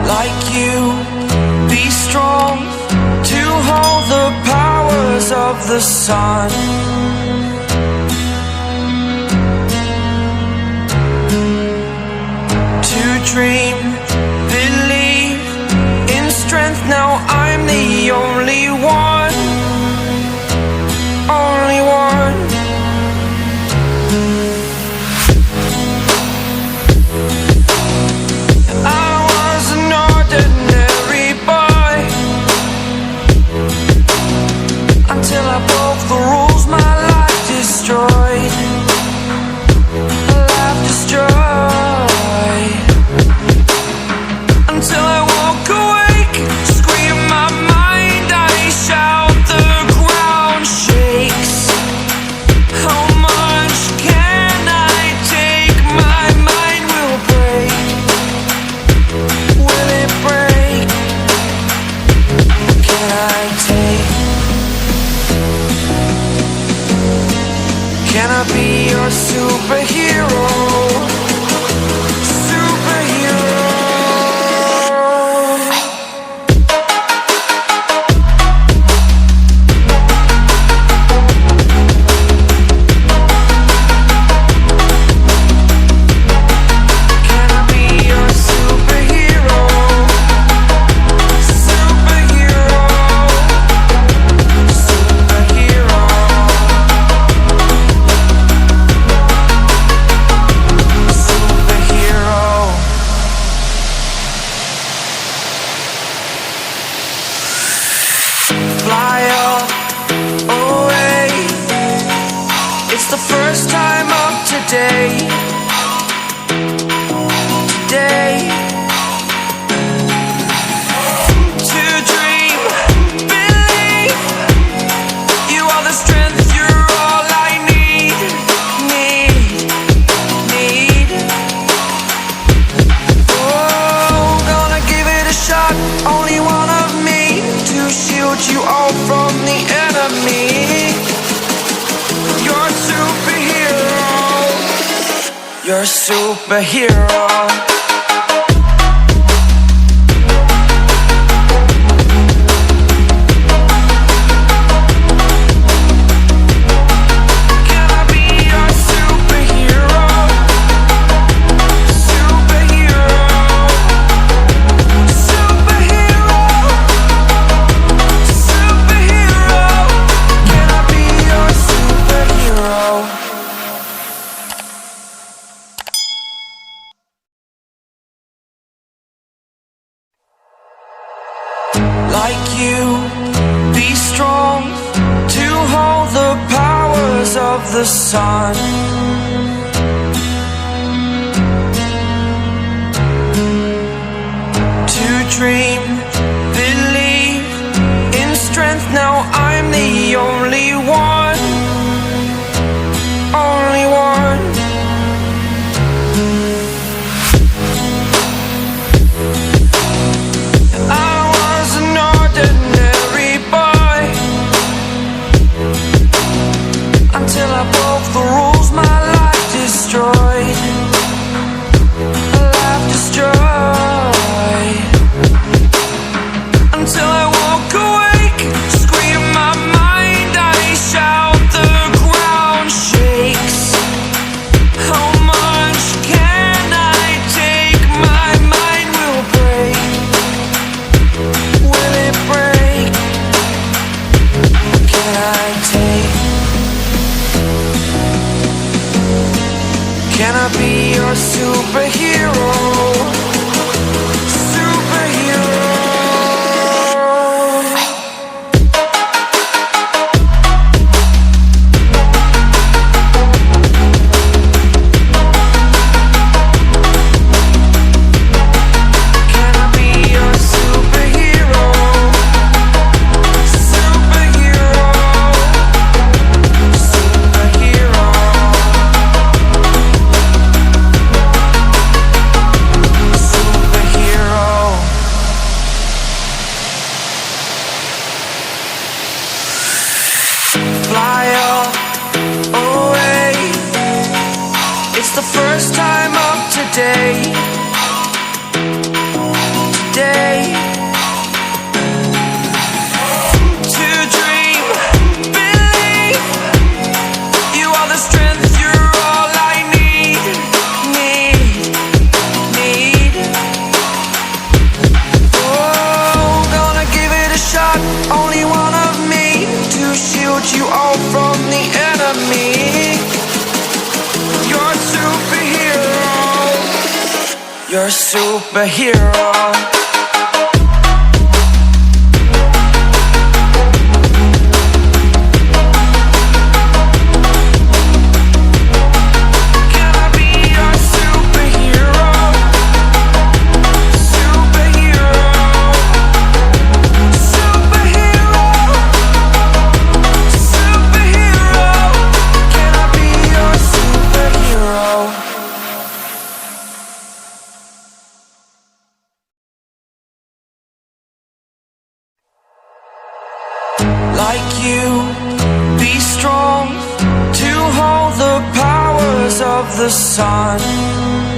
like you, be strong to hold the powers of the sun. To dream, believe in strength. Now I'm the only one, only one. I was an ordinary boy until I broke the rules. My life destroyed, life destroyed. Until I walk awake, scream my mind, I shout, the ground shakes. How much can I take? My mind will break. Will it break? Can I take? Can I be your superhero? Fly up, away. It's the first time of today. Today. To dream, believe. You are the strength, you're all I need. Need. Oh, gonna give it a shot. Only one of me to shield you all from the enemy. You're a superhero. You're a superhero. Can I be your superhero? Superhero. Superhero. Superhero. Can I be your superhero? Like you, be strong to hold the powers of the sun. To dream, believe in strength. Now I'm the only one, only one. I was an ordinary boy until I broke the rules. My life destroyed, life destroyed. You're a superhero. Like you, be strong to hold the powers of the sun.